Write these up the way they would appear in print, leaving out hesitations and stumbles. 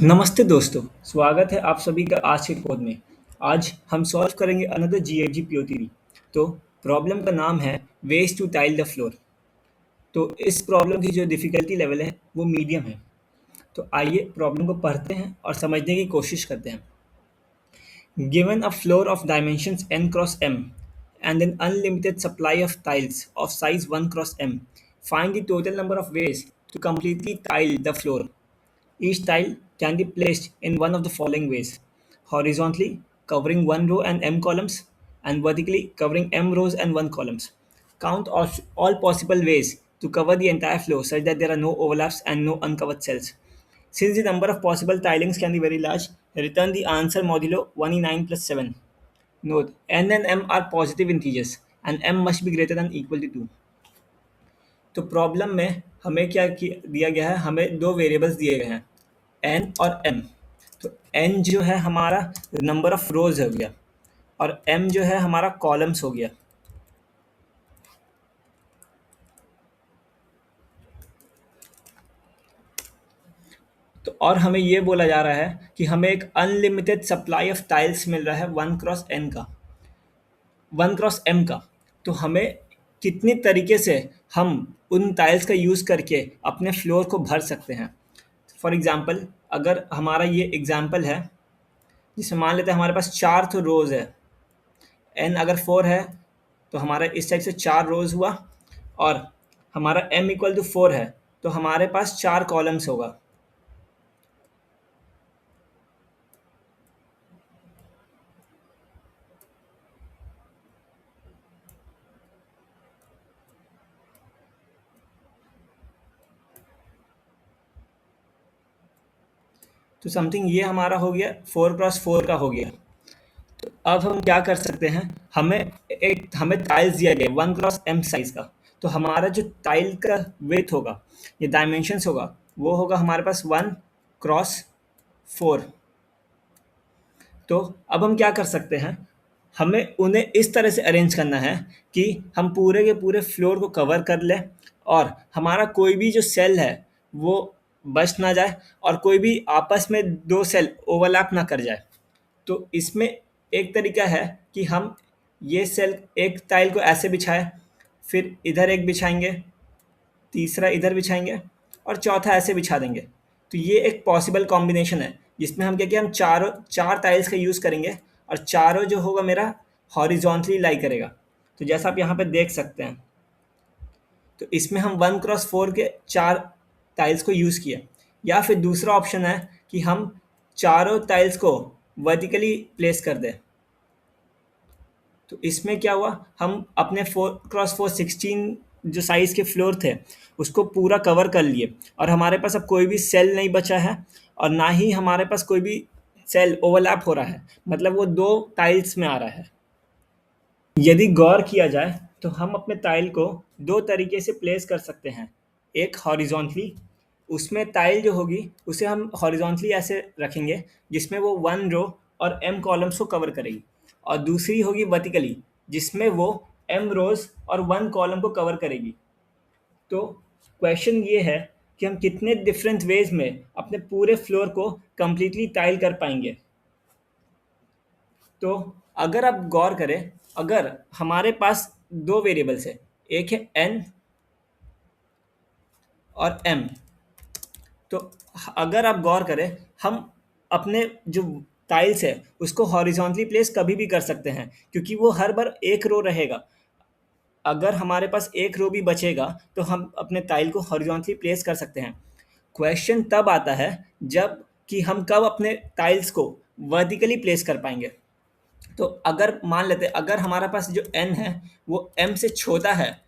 नमस्ते दोस्तों, स्वागत है आप सभी का आज के कोड में। आज हम सॉल्व करेंगे अनदर जीएफजी पीओ थ्योरी। तो प्रॉब्लम का नाम है ways to tile the floor. तो इस प्रॉब्लम की जो डिफ़िकल्टी लेवल है वो मीडियम है। तो आइए प्रॉब्लम को पढ़ते हैं और समझने की कोशिश करते हैं। Given a floor of dimensions n cross m and an unlimited supply of tiles of size 1 cross m, find the total number of ways to completely tile the floor. Each tile can be placed in one of the following ways: horizontally, covering one row and m columns, and vertically, covering m rows and 1 columns. Count all possible ways to cover the entire floor such that there are no overlaps and no uncovered cells. Since the number of possible tilings can be very large, return the answer modulo 1e9 plus 7. Note: n and m are positive integers and m must be greater than equal to 2. तो problem में हमें दिया गया है, हमें दो variables दिए गए हैं n और m। तो n जो है हमारा नंबर ऑफ रोज हो गया और m जो है हमारा कॉलम्स हो गया। तो और हमें ये बोला जा रहा है कि हमें एक अनलिमिटेड सप्लाई ऑफ टाइल्स मिल रहा है 1 क्रॉस m का। तो हमें कितनी तरीके से हम उन टाइल्स का यूज़ करके अपने फ्लोर को भर सकते हैं। फॉर एग्ज़ाम्पल, अगर हमारा ये एग्ज़ाम्पल है जिसमें मान लेते हैं हमारे पास 4 तो रोज़ है, n अगर 4 है तो हमारा इस टाइप से 4 रोज़ हुआ और हमारा m इक्वल टू 4 है तो हमारे पास 4 कॉलम्स होगा। तो समथिंग ये हमारा हो गया 4 क्रॉस 4 का हो गया। तो अब हम क्या कर सकते हैं, हमें टाइल्स दिया गया 1 क्रॉस m साइज का। तो हमारा जो टाइल का विड्थ होगा, ये डायमेंशंस होगा, वो होगा हमारे पास 1 क्रॉस 4। तो अब हम क्या कर सकते हैं, हमें उन्हें इस तरह से अरेंज करना है कि हम पूरे के पूरे फ्लोर को कवर कर लें और हमारा कोई भी जो सेल है वो बच ना जाए और कोई भी आपस में दो सेल ओवरलैप ना कर जाए। तो इसमें एक तरीका है कि हम ये सेल एक टाइल को ऐसे बिछाएं, फिर इधर एक बिछाएंगे, तीसरा इधर बिछाएंगे और चौथा ऐसे बिछा देंगे। तो ये एक पॉसिबल कॉम्बिनेशन है जिसमें हम क्या किया, हम चार टाइल्स का यूज़ करेंगे और चारों जो होगा मेरा हॉरिजॉन्टली लाई करेगा। तो जैसा आप यहाँ पे देख सकते हैं, तो इसमें हम 1 क्रॉस 4 के 4 टाइल्स को यूज़ किया। या फिर दूसरा ऑप्शन है कि हम चारों टाइल्स को वर्टिकली प्लेस कर दें। तो इसमें क्या हुआ, हम अपने 4 क्रॉस 4 16 जो साइज़ के फ्लोर थे उसको पूरा कवर कर लिए और हमारे पास अब कोई भी सेल नहीं बचा है और ना ही हमारे पास कोई भी सेल ओवरलैप हो रहा है, मतलब वो दो टाइल्स में आ रहा है। यदि गौर किया जाए तो हम अपने टाइल को दो तरीके से प्लेस कर सकते हैं। एक हॉरिजॉन्टली, उसमें टाइल जो होगी उसे हम हॉरिजॉन्टली ऐसे रखेंगे जिसमें वो 1 रो और m कॉलम्स को कवर करेगी, और दूसरी होगी वर्टिकली जिसमें वो m रोज और 1 कॉलम को कवर करेगी। तो क्वेश्चन ये है कि हम कितने डिफरेंट वेज में अपने पूरे फ्लोर को कंप्लीटली टाइल कर पाएंगे। तो अगर आप गौर करें, अगर हमारे पास दो वेरिएबल्स है, एक है n और m। तो अगर आप गौर करें, हम अपने जो टाइल्स है उसको हॉरिजॉन्टली प्लेस कभी भी कर सकते हैं क्योंकि वो हर बार एक रो रहेगा। अगर हमारे पास एक रो भी बचेगा तो हम अपने टाइल को हॉरिजॉन्टली प्लेस कर सकते हैं। क्वेश्चन तब आता है जब कि हम कब अपने टाइल्स को वर्टिकली प्लेस कर पाएंगे। तो अगर मान लेते हैं, अगर हमारे पास जो n है वो m से छोटा है,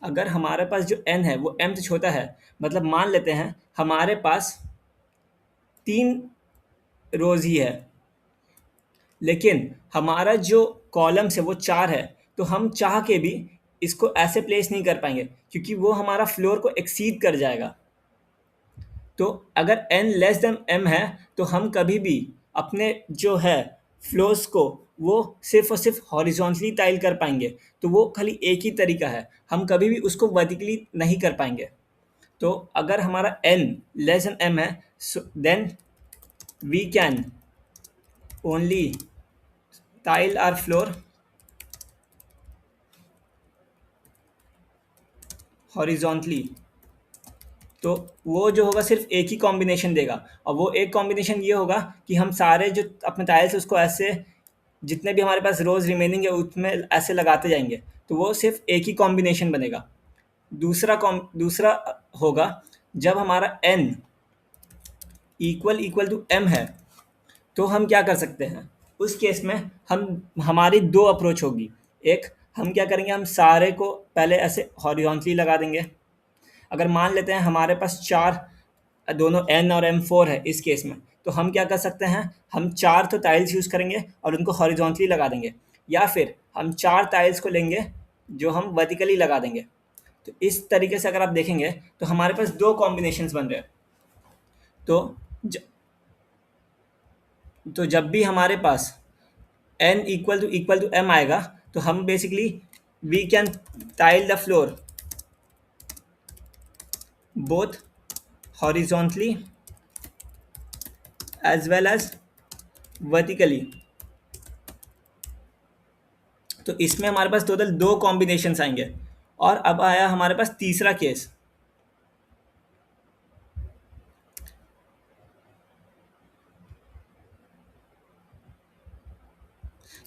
अगर हमारे पास जो n है वो m से छोटा है, मतलब मान लेते हैं हमारे पास 3 रोज ही है लेकिन हमारा जो कॉलम्स है वो 4 है, तो हम चाह के भी इसको ऐसे प्लेस नहीं कर पाएंगे क्योंकि वो हमारा फ्लोर को एक्सीड कर जाएगा। तो अगर n लेस देन m है तो हम कभी भी अपने जो है फ्लोर्स को वो सिर्फ और सिर्फ हॉरिजॉन्टली टाइल कर पाएंगे। तो वो खाली एक ही तरीका है, हम कभी भी उसको वर्टिकली नहीं कर पाएंगे। तो अगर हमारा n लेस देन m है, then we can only tile our floor horizontally, तो वो जो होगा सिर्फ एक ही कॉम्बिनेशन देगा, और वो एक कॉम्बिनेशन ये होगा कि हम सारे जो अपने टाइल्स उसको ऐसे जितने भी हमारे पास रोज रिमेनिंग है उसमें ऐसे लगाते जाएंगे, तो वो सिर्फ एक ही कॉम्बिनेशन बनेगा। दूसरा होगा जब हमारा n इक्वल टू m है, तो हम क्या कर सकते हैं उस केस में, हम हमारी दो अप्रोच होगी। एक, हम क्या करेंगे, हम सारे को पहले ऐसे हॉरिजॉन्टली लगा देंगे। अगर मान लेते हैं हमारे पास चार, दोनों n और m4 है इस केस में, तो हम क्या कर सकते हैं, हम चार तो टाइल्स यूज़ करेंगे और उनको हॉरिजॉन्टली लगा देंगे, या फिर हम चार टाइल्स को लेंगे जो हम वर्टिकली लगा देंगे। तो इस तरीके से अगर आप देखेंगे तो हमारे पास दो कॉम्बिनेशंस बन रहे हैं। तो ज, तो जब भी हमारे पास n इक्वल टू m आएगा, तो हम basically we can tile the floor both horizontally as well as vertically. तो इसमें हमारे पास टोटल दो कॉम्बिनेशंस आएंगे। और अब आया हमारे पास तीसरा केस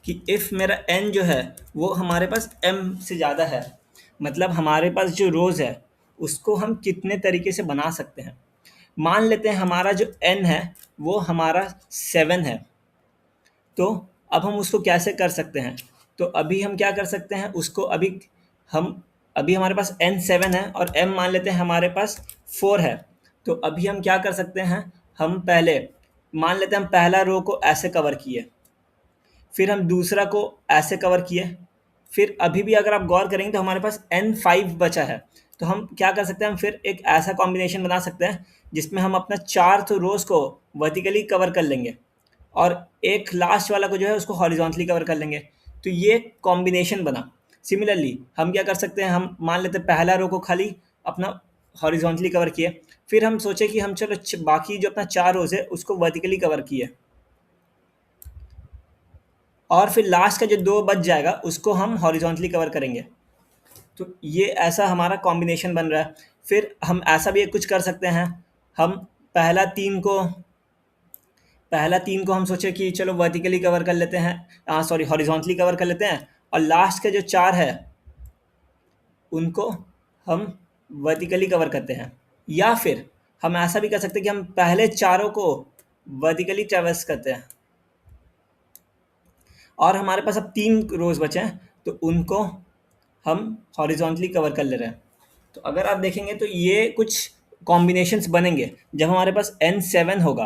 कि इफ़ मेरा n जो है वो हमारे पास m से ज़्यादा है, मतलब हमारे पास जो रोज़ है उसको हम कितने तरीके से बना सकते हैं। मान लेते हैं हमारा जो n है वो हमारा 7 है, तो अब हम उसको कैसे कर सकते हैं। तो अभी हम क्या कर सकते हैं उसको, अभी हमारे पास n 7 है और m मान लेते हैं हमारे पास 4 है। तो अभी हम क्या कर सकते हैं, हम पहले मान लेते हैं हम पहला रो को ऐसे कवर किए, फिर हम दूसरा को ऐसे कवर किए, फिर अभी भी अगर आप गौर करेंगे तो हमारे पास n5 बचा है। तो हम क्या कर सकते हैं, हम फिर एक ऐसा कॉम्बिनेशन बना सकते हैं जिसमें हम अपना चार तो रोज़ को वर्टिकली कवर कर लेंगे और एक लास्ट वाला को जो है उसको हॉरिजॉन्टली कवर कर लेंगे। तो ये कॉम्बिनेशन बना। सिमिलरली हम क्या कर सकते हैं, हम मान लेते हैं पहला रो को खाली अपना हॉरिजॉन्टली कवर किए, फिर हम सोचे कि हम चलो बाकी जो अपना चार रोज़ है उसको वर्टिकली कवर किए, और फिर लास्ट का जो दो बच जाएगा उसको हम हॉरिजॉन्टली कवर करेंगे। तो ये ऐसा हमारा कॉम्बिनेशन बन रहा है। फिर हम ऐसा भी कुछ कर सकते हैं, हम पहला तीन को हम सोचे कि चलो वर्टिकली कवर कर लेते हैं, सॉरी हॉरिजॉन्टली कवर कर लेते हैं, और लास्ट के जो चार है उनको हम वर्टिकली कवर करते हैं। या फिर हम ऐसा भी कर सकते हैं कि हम पहले चारों को वर्टिकली ट्रैवर्स करते हैं और हमारे पास अब तीन रोज बचे हैं, तो उनको हम हॉरिजॉन्टली कवर कर ले रहे हैं। तो अगर आप देखेंगे तो ये कुछ कॉम्बिनेशंस बनेंगे जब हमारे पास n7 होगा।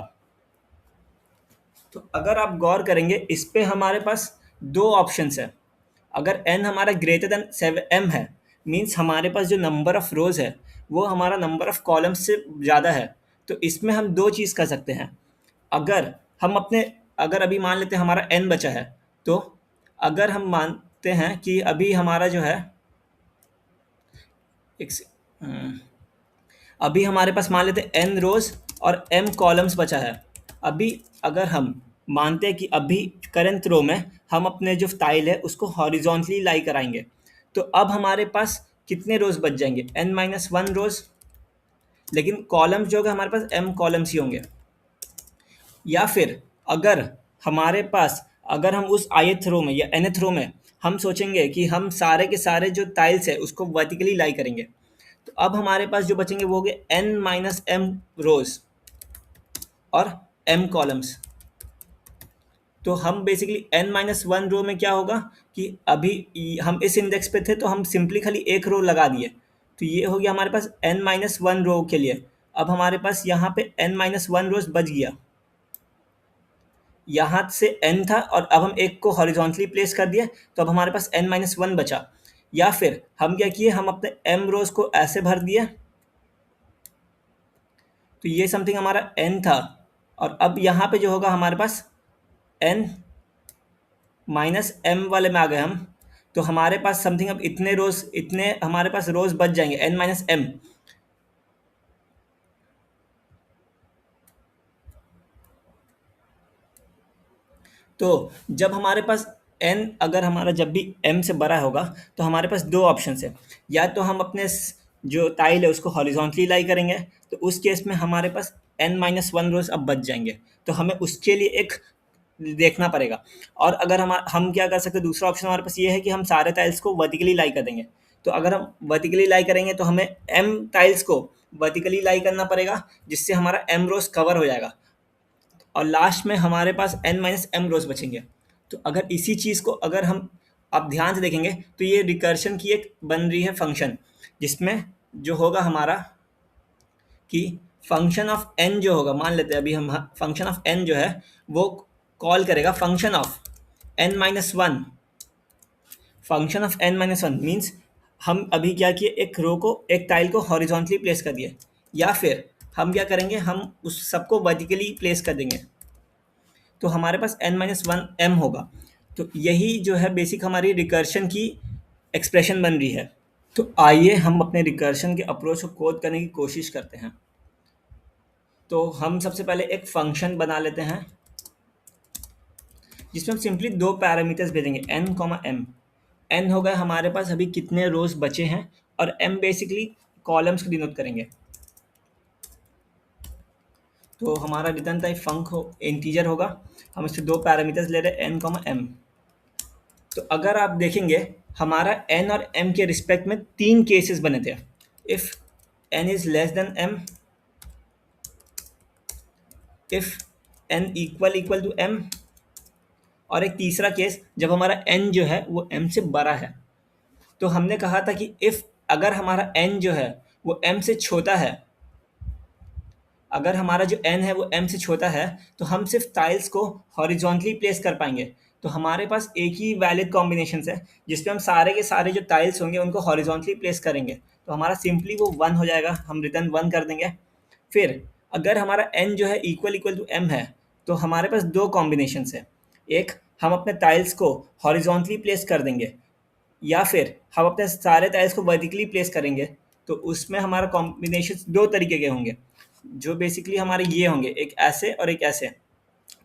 तो अगर आप गौर करेंगे इस पे हमारे पास दो ऑप्शंस है। अगर n हमारा ग्रेटर देन 7m है, मीन्स हमारे पास जो नंबर ऑफ रोज है वो हमारा नंबर ऑफ कॉलम्स से ज़्यादा है। तो इसमें हम दो चीज़ कर सकते हैं। अगर हम अपने अगर अभी मान लेते हैं हमारा n बचा है, तो अगर हम मानते हैं कि अभी हमारा जो है एक अभी हमारे पास मान लेते हैं n रोज और m कॉलम्स बचा है। अभी अगर हम मानते हैं कि अभी करंट रो में हम अपने जो टाइल है उसको हॉरिजॉन्टली लाई कराएंगे, तो अब हमारे पास कितने रोज बच जाएंगे, n-1 रोज, लेकिन कॉलम्स जो होगा हमारे पास m कॉलम्स ही होंगे। या फिर अगर हमारे पास अगर हम उस ith रो में या nth रो में हम सोचेंगे कि हम सारे के सारे जो टाइल्स है उसको वर्टिकली लाई करेंगे, तो अब हमारे पास जो बचेंगे वो हो गए n-m रोज और m कॉलम्स। तो हम बेसिकली n-1 रो में क्या होगा कि अभी हम इस इंडेक्स पे थे तो हम सिंपली खाली एक रो लगा दिए, तो ये हो गया हमारे पास n-1 रो के लिए। अब हमारे पास यहाँ पे n-1 रोज बच गया, यहाँ से n था और अब हम एक को हॉरिजॉन्टली प्लेस कर दिया, तो अब हमारे पास n-1 बचा। या फिर हम क्या किए, हम अपने m रोज को ऐसे भर दिए, तो ये समथिंग हमारा n था, और अब यहाँ पे जो होगा हमारे पास n-m वाले में आ गए हम, तो हमारे पास समथिंग अब इतने हमारे पास रोज बच जाएंगे n-m। तो जब हमारे पास n अगर हमारा जब भी m से बड़ा होगा तो हमारे पास दो ऑप्शन है। या तो हम अपने जो टाइल है उसको हॉरिजॉन्टली लाई करेंगे, तो उस केस में हमारे पास n-1 रोज अब बच जाएंगे, तो हमें उसके लिए एक देखना पड़ेगा। और अगर हम क्या कर सकते हैं, दूसरा ऑप्शन हमारे पास ये है कि हम सारे टाइल्स को वर्टिकली लाई कर देंगे। तो अगर हम वर्टिकली लाई करेंगे तो हमें m टाइल्स को वर्टिकली लाई करना पड़ेगा, जिससे हमारा m रोज कवर हो जाएगा और लास्ट में हमारे पास n-m रोज बचेंगे। तो अगर इसी चीज़ को अगर हम आप ध्यान से देखेंगे तो ये रिकर्शन की एक बन रही है फंक्शन, जिसमें जो होगा हमारा कि फंक्शन ऑफ n जो होगा, मान लेते हैं अभी हम फंक्शन ऑफ n जो है वो कॉल करेगा function of n-1। Function of n-1 means हम अभी क्या किए, एक रो को एक टाइल को हॉरिजॉन्टली प्लेस कर दिए, या फिर हम क्या करेंगे, हम उस सबको वर्टिकली प्लेस कर देंगे, तो हमारे पास n-1 m होगा। तो यही जो है बेसिक हमारी रिकर्शन की एक्सप्रेशन बन रही है। तो आइए हम अपने रिकर्शन के अप्रोच को कोड करने की कोशिश करते हैं। तो हम सबसे पहले एक फंक्शन बना लेते हैं जिसमें हम सिंपली दो पैरामीटर्स भेजेंगे, n, m। n हो गए हमारे पास अभी कितने रोज बचे हैं, और m बेसिकली कॉलम्स को डिनोट करेंगे। तो हमारा रिटर्न टाइप फंक हो इंटीजर होगा, हम इससे दो पैरामीटर्स ले रहे हैं n, m। तो अगर आप देखेंगे हमारा n और m के रिस्पेक्ट में तीन केसेस बने थे। If n is less than m, if n equal to m, और एक तीसरा केस जब हमारा n जो है वो m से बड़ा है। तो हमने कहा था कि इफ अगर हमारा n जो है वो m से छोटा है, अगर हमारा जो n है वो m से छोटा है, तो हम सिर्फ टाइल्स को हॉरिजॉन्टली प्लेस कर पाएंगे। तो हमारे पास एक ही वैलिड कॉम्बिनेशन है जिसमें हम सारे के सारे जो टाइल्स होंगे उनको हॉरिजॉन्टली प्लेस करेंगे, तो हमारा सिंपली वो 1 हो जाएगा, हम रिटर्न 1 कर देंगे। फिर अगर हमारा n जो है इक्वल टू m है, तो हमारे पास दो कॉम्बिनेशन है। एक, हम अपने टाइल्स को हॉरिजॉन्टली प्लेस कर देंगे, या फिर हम अपने सारे टाइल्स को वर्टिकली प्लेस करेंगे। तो उसमें हमारा कॉम्बिनेशन दो तरीके के होंगे, जो बेसिकली हमारे ये होंगे, एक ऐसे और एक ऐसे।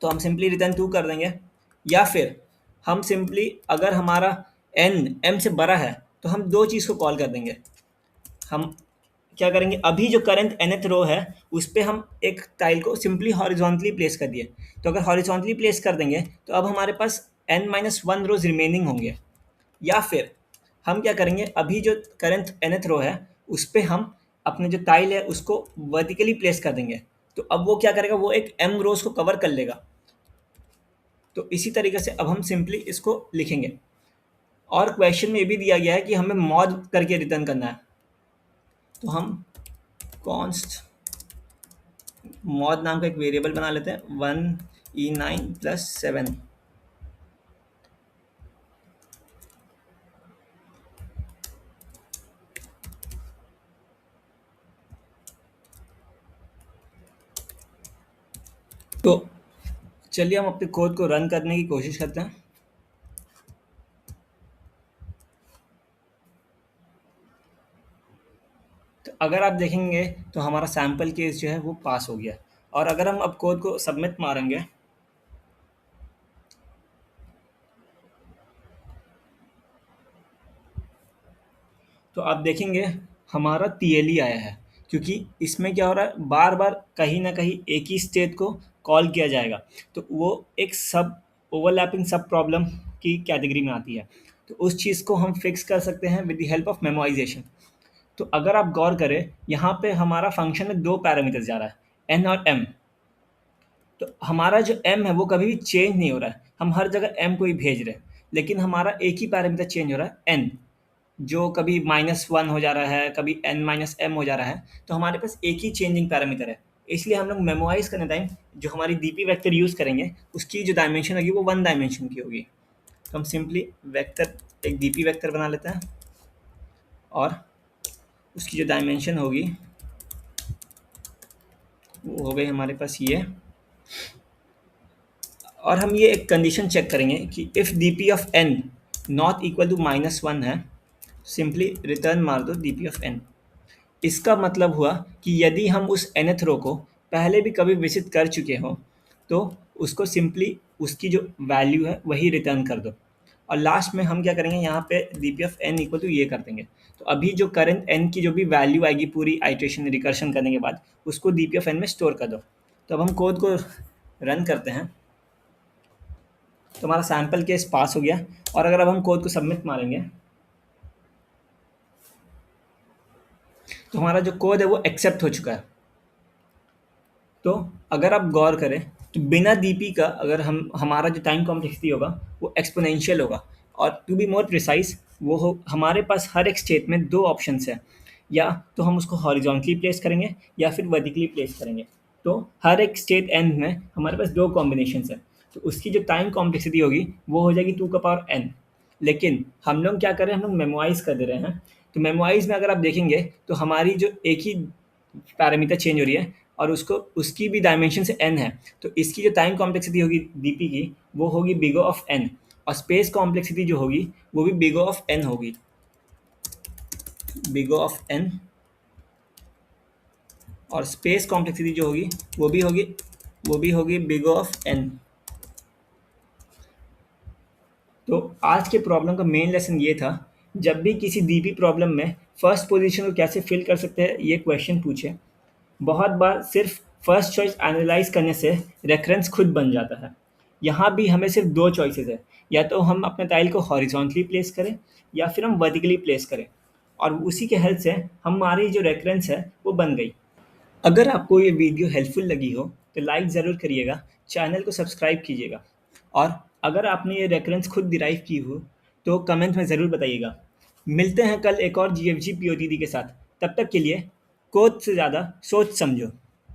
तो हम सिंपली रिटर्न 2 कर देंगे। या फिर हम सिंपली अगर हमारा n m से बड़ा है तो हम दो चीज़ को कॉल कर देंगे। हम क्या करेंगे, अभी जो करंट nth रो है उस पर हम एक टाइल को सिंपली हॉरिजॉन्टली प्लेस कर दिए। तो अगर हॉरिजॉन्टली प्लेस कर देंगे तो अब हमारे पास n-1 रोज रिमेनिंग होंगे। या फिर हम क्या करेंगे, अभी जो करंट nth रो है उस पर हम अपने जो टाइल है उसको वर्टिकली प्लेस कर देंगे। तो अब वो क्या करेगा, वो एक m रोज को कवर कर लेगा। तो इसी तरीके से अब हम सिंपली इसको लिखेंगे। और क्वेश्चन में ये भी दिया गया है कि हमें मॉड करके रिटर्न करना है। तो हम कॉन्स्ट मॉड नाम का एक वेरिएबल बना लेते हैं, 1e9+7। तो चलिए हम अपने कोड को रन करने की कोशिश करते हैं। तो अगर आप देखेंगे तो हमारा सैम्पल केस जो है वो पास हो गया। और अगर हम अब कोड को सबमिट मारेंगे तो आप देखेंगे हमारा TLE आया है, क्योंकि इसमें क्या हो रहा है, बार बार कहीं ना कहीं एक ही स्टेट को कॉल किया जाएगा। तो वो एक सब ओवरलैपिंग सब प्रॉब्लम की कैटेगरी में आती है। तो उस चीज़ को हम फिक्स कर सकते हैं with the help of memorisation. तो अगर आप गौर करें, यहाँ पे हमारा फंक्शन में दो पैरामीटर्स जा रहा है, n और m। तो हमारा जो m है वो कभी भी चेंज नहीं हो रहा है, हम हर जगह m को ही भेज रहे हैं। लेकिन हमारा एक ही पैरामीटर चेंज हो रहा है, n, जो कभी -1 हो जा रहा है, कभी n-m हो जा रहा है। तो हमारे पास एक ही चेंजिंग पैरामीटर है। इसलिए हम लोग मेमोराइज करने टाइम जो हमारी dp वेक्टर यूज़ करेंगे उसकी जो डायमेंशन होगी वो 1 डायमेंशन की होगी। तो हम सिंपली वेक्टर एक dp वेक्टर बना लेते हैं, और उसकी जो डायमेंशन होगी वो हो गई हमारे पास ये। और हम ये एक कंडीशन चेक करेंगे कि if dp of n not equal to -1 है, सिंपली रिटर्न मार दो dp ऑफ n। इसका मतलब हुआ कि यदि हम उस nth रो को पहले भी कभी विजिट कर चुके हों तो उसको सिंपली उसकी जो वैल्यू है वही रिटर्न कर दो। और लास्ट में हम क्या करेंगे, यहाँ पे DP of n equal to ये कर देंगे। तो अभी जो करंट एन की जो भी वैल्यू आएगी पूरी आइट्रेशन रिकर्शन करने के बाद, उसको डीपी ऑफ एन में स्टोर कर दो। तो अब हम कोड को रन करते हैं, तो हमारा सैम्पल केस पास हो गया। और अगर अब हम कोड को सबमिट मारेंगे तो हमारा जो कोड है वो एक्सेप्ट हो चुका है। तो अगर आप गौर करें तो बिना डीपी का अगर हमारा जो टाइम कॉम्प्लेक्सिटी होगा वो एक्सपोनेंशियल होगा। और टू बी मोर प्रिसाइज, वो हो हमारे पास हर एक स्टेट में दो ऑप्शंस हैं, या तो हम उसको हॉरिजॉन्टली प्लेस करेंगे या फिर वर्टिकली प्लेस करेंगे। तो हर एक स्टेट एन में हमारे पास दो कॉम्बिनेशंस हैं, तो उसकी जो टाइम कॉम्प्लेक्सिटी होगी वो हो जाएगी 2 का पावर n। लेकिन हम लोग क्या कर रहे हैं, हम लोग मेमोराइज कर दे रहे हैं। तो मेमोराइज में अगर आप देखेंगे तो हमारी जो एक ही पैरामीटर चेंज हो रही है और उसको उसकी भी डायमेंशन से n है, तो इसकी जो टाइम कॉम्प्लेक्सिटी होगी डीपी की वो होगी बिग O ऑफ n, और स्पेस कॉम्प्लेक्सिटी जो होगी वो भी बिग O ऑफ n होगी, बिग O ऑफ n। और स्पेस कॉम्प्लेक्सिटी जो होगी वो भी होगी बिग O ऑफ n। तो आज के प्रॉब्लम का मेन लेसन ये था, जब भी किसी दी हुई प्रॉब्लम में फर्स्ट पोजीशन को कैसे फिल कर सकते हैं ये क्वेश्चन पूछे। बहुत बार सिर्फ फर्स्ट चॉइस एनालाइज करने से रेफरेंस खुद बन जाता है। यहाँ भी हमें सिर्फ दो चॉइसेस है, या तो हम अपने टाइल को हॉरिजॉन्टली प्लेस करें या फिर हम वर्टिकली प्लेस करें, और उसी के हेल्प से हमारी जो रेफरेंस है वो बन गई। अगर आपको ये वीडियो हेल्पफुल लगी हो तो लाइक ज़रूर करिएगा, चैनल को सब्सक्राइब कीजिएगा, और अगर आपने ये रेफरेंस खुद डिराइव की हो तो कमेंट में ज़रूर बताइएगा। मिलते हैं कल एक और GFG POTD के साथ। तब तक के लिए कोड से ज़्यादा सोच समझो।